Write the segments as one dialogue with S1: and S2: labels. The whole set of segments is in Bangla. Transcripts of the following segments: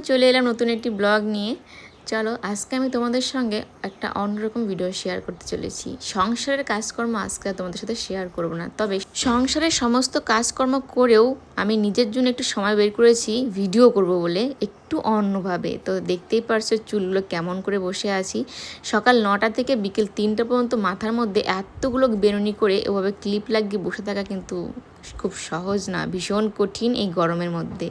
S1: চলে এলাম নতুন একটি ব্লগ নিয়ে। চলো আজকে আমি তোমাদের সঙ্গে একটা অন্যরকম ভিডিও শেয়ার করতে চলেছি। সংসারের কাজকর্ম আজকে তোমাদের সাথে শেয়ার করব না, তবে সংসারের সমস্ত কাজকর্ম করেও আমি নিজের জন্য একটু সময় বের করেছি ভিডিও করব বলে, একটু অন্যভাবে। তো দেখতেই পারছো চুলগুলো কেমন করে বসে আছি। সকাল 9টা থেকে বিকেল 3টা পর্যন্ত মাথার মধ্যে এতগুলো বেনুনি করে ওভাবে ক্লিপ লাগিয়ে বসে থাকা কিন্তু খুব সহজ না, ভীষণ কঠিন এই গরমের মধ্যে।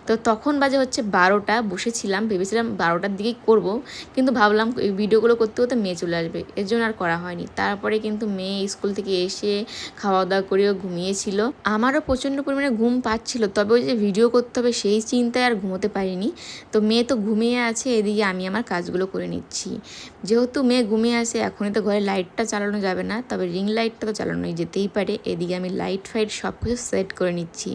S1: তো তখন বাজে হচ্ছে 12টা, বসেছিলাম, ভেবেছিলাম 12টার দিকেই করব, কিন্তু ভাবলাম এই ভিডিওগুলো করতে করতে মেয়ে চলে আসবে, এর জন্য আর করা হয়নি। তারপরে কিন্তু মেয়ে স্কুল থেকে এসে খাওয়া দাওয়া করেও ঘুমিয়েছিল। আমারও প্রচণ্ড পরিমাণে ঘুম পাচ্ছিল, তবে ওই যে ভিডিও করতে হবে সেই চিন্তায় আর ঘুমোতে পারিনি। তো মেয়ে তো ঘুমিয়ে আছে, এদিকে আমি আমার কাজগুলো করে নিচ্ছি। যেহেতু মেয়ে ঘুমিয়ে আছে, এখনই তো ঘরে লাইটটা চালানো যাবে না, তবে রিং লাইটটা তো চালানোই যেতেই পারে। এদিকে আমি লাইট ফাইট সব কিছু সেট করে নিচ্ছি।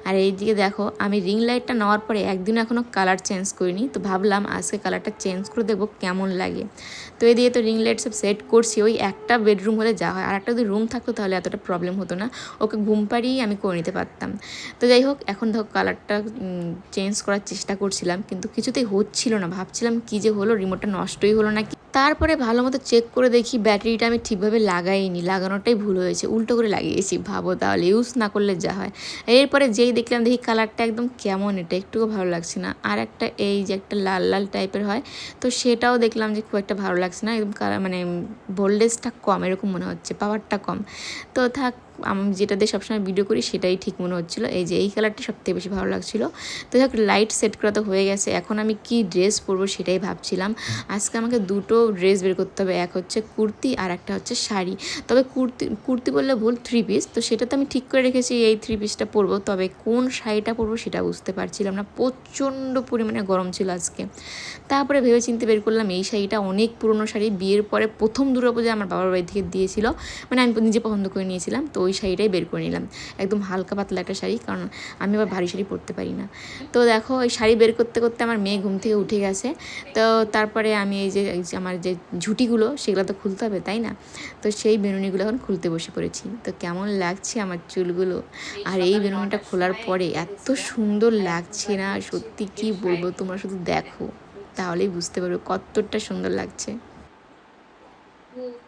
S1: আর এইদিকে দেখো, আমি রিং লাইটটা নেওয়ার পরে একদিন এখনও কালার চেঞ্জ করিনি, তো ভাবলাম আজকে কালারটা চেঞ্জ করে দেখবো কেমন লাগে। তো এদিকে তো রিং লাইট সব সেট করছি। ওই একটা বেডরুম হলে যা হয়, আর একটা যদি রুম থাকতো তাহলে এতটা প্রবলেম হতো না, ওকে ঘুম পাড়িয়েই আমি করে নিতে পারতাম। তো যাই হোক, এখন দেখো কালারটা চেঞ্জ করার চেষ্টা করছিলাম, কিন্তু কিছুতেই হচ্ছিল না। ভাবছিলাম কি যে হলো, রিমোটটা নষ্টই হলো নাকি। তারপরে ভালো মতো চেক করে দেখি ব্যাটারিটা আমি ঠিকভাবে লাগাইনি, লাগানোটাই ভুল হয়েছে, উল্টো করে লাগিয়েছি। ভাবো তাহলে, ইউজ না করলে যা হয়। এরপরে যেই দেখলাম, দেখি কালারটা একদম কেমন, এটা একটুও ভালো লাগছে না। আর একটা এই যে একটা লাল লাল টাইপের হয়, তো সেটাও দেখলাম যে খুব একটা ভালো লাগছে না, একদম কালার মানে ভোল্টেজটা কম এরকম মনে হচ্ছে, পাওয়ারটা কম। তো থাক, আমি যেটা দিয়ে সবসময় ভিডিও করি সেটাই ঠিক মনে হচ্ছিলো। এই যে এই কালারটা সবথেকে বেশি ভালো লাগছিলো। তো যাক, লাইট সেট করা তো হয়ে গেছে, এখন আমি কি ড্রেস পরবো সেটাই ভাবছিলাম। আজকে আমাকে দুটো ড্রেস বের করতে হবে, এক হচ্ছে কুর্তি আর একটা হচ্ছে শাড়ি। তবে কুর্তি বললে ভুল, 3 পিস। তো সেটা তো আমি ঠিক করে রেখেছি, এই 3 পিসটা পরবো। তবে কোন শাড়িটা পরবো সেটা বুঝতে পারছিলাম না, প্রচণ্ড পরিমাণে গরম ছিল আজকে। তারপরে ভেবে চিন্তে বের করলাম এই শাড়িটা, অনেক পুরনো শাড়ি, বিয়ের পরে প্রথম দুর্গাপূজা আমার বাবার বাড়ি থেকে দিয়েছিল, মানে আমি নিজে পছন্দ করে নিয়েছিলাম। তো ওই শাড়িটাই বের করে নিলাম, একদম হালকা পাতলা একটা শাড়ি, কারণ আমি আবার ভারী শাড়ি পরতে পারি না। তো দেখো, ওই শাড়ি বের করতে করতে আমার মেয়ে ঘুম থেকে উঠে গেছে। তো তারপরে আমি এই যে আমার যে ঝুঁটিগুলো সেগুলো তো খুলতে হবে, তাই না? তো সেই বেনুনিগুলো এখন খুলতে বসে পড়েছি। তো কেমন লাগছে আমার চুলগুলো, আর এই বেনুনিটা খোলার পরে এত সুন্দর লাগছে না, সত্যি কি বলবো, তোমরা শুধু দেখো তাহলেই বুঝতে পারবে কতটা সুন্দর লাগছে।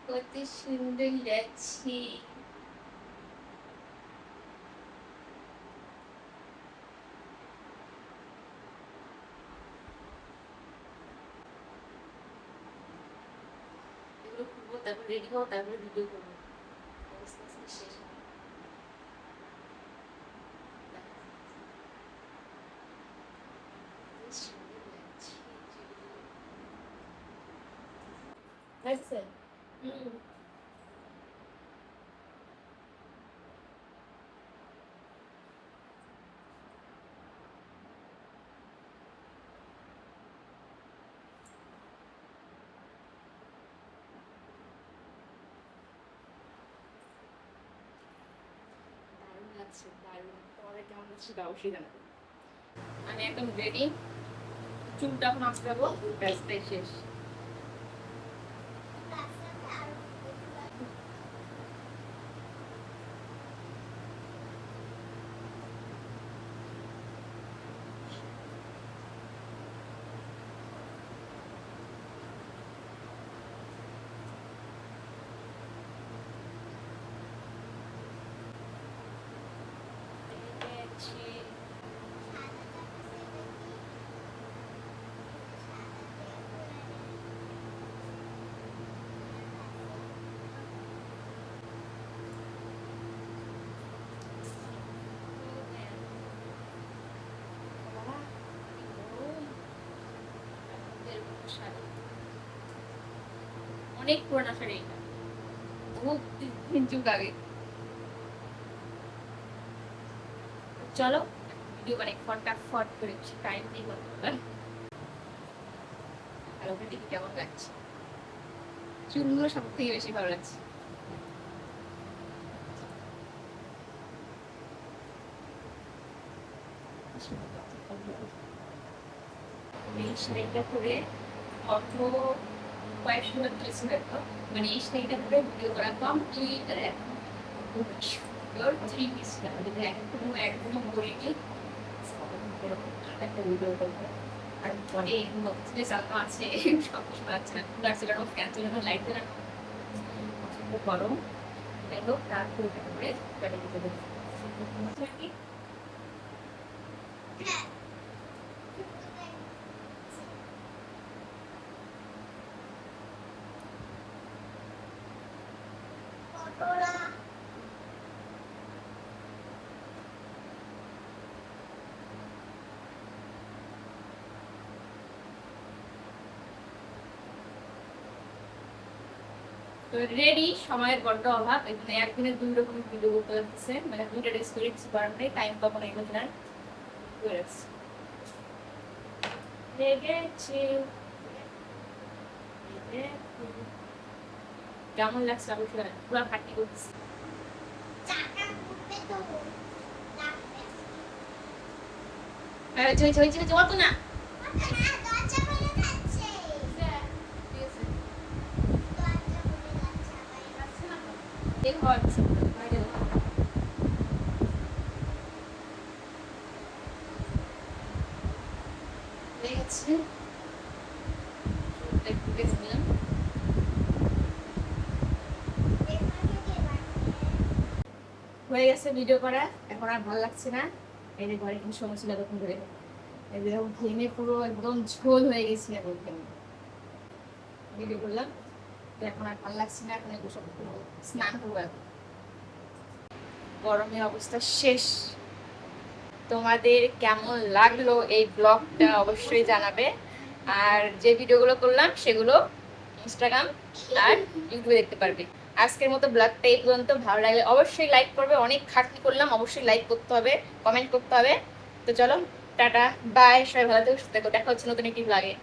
S1: কত সুন্দর লাগছে। এগুলো খুলবো, তারপর রেডি হবো, তারপরে ভিডিও করবো। অবস্থা আজকে শেষ হবে। বেশ সুন্দর লাগছে চুলগুলো। লাগছে? হুম। দারুণ লাগছে, দারুণ। তোমাদের কেমন লাগছে সেটা অবশ্যই জানাবে। আমি একদম রেডি, চুলটা এখন আঁচড়াবো, ব্যাস তাই শেষ। অনেক পুরোনো শাড়ি এটা, বহু যুগ আগে। চলো ভিডিও বানাই ফটাফট করে, টাইম নেই বলতে। আর ওখানে দেখি কেমন লাগছে, চুলগুলো সব থেকে বেশি ভালো লাগছে। এই শাড়িটা পরে অর্থ কয়েক সুন্দর তুলেছিল তো, মানে এই শাড়িটা পরে ভিডিও করা কমপ্লিট। আর এখন খুব সুন্দর 3 পিসটা, এখনো বলিনি একটা ভিডিও করবো। আর পরে যে চালটা আছে সব কিছু পাচ্ছে না, কুলার ছিল না, ফ্যান ছিল না, লাইট ছিল না, খুব গরম। যাই হোক তারপরে করে পেটে দিতে দেবো। তো রেডি, সময়ের বড্ড অভাব, এখানে একদিনে 2 রকমের ভিডিও করতে লাগতেছে, মানে 2টা ড্রেস করে কিছু করার নেই, টাইম পাবো না এগুলো কেনার। করে রাখছি। লেগেছে। কেমন লাগছে অবশ্যই পুরো ফাটি করতেছি। অত না দেখো লেগেছে একটু বেশি নিলাম। হয়ে গেছে ভিডিও করা, এখন আর ভালো লাগছে না। এই যে ঘরে কিন্তু সমস্যা তখন ধরে এই যে ঘেমে পুরো একদম ঝোল হয়ে গেছি একদম। ভিডিও করলাম, তো এখন আর ভালো লাগছে না, এখন একটু সব স্নান করবো। এখন গরমের অবস্থা শেষ। তোমাদের কেমন লাগলো এই ব্লগটা অবশ্যই জানাবে। আর যে ভিডিওগুলো করলাম সেগুলো ইনস্টাগ্রাম আর ইউটিউবে দেখতে পারবে। আজকের মতো ব্লগটা এই পর্যন্ত। ভালো লাগলে অবশ্যই লাইক করবে, অনেক খাটনি করলাম, অবশ্যই লাইক করতে হবে, কমেন্ট করতে হবে। তো চলো টাটা, বাই, সবাই ভালো থেকো, সুস্থ থেকো, দেখা হচ্ছে নতুন একটি ব্লগে।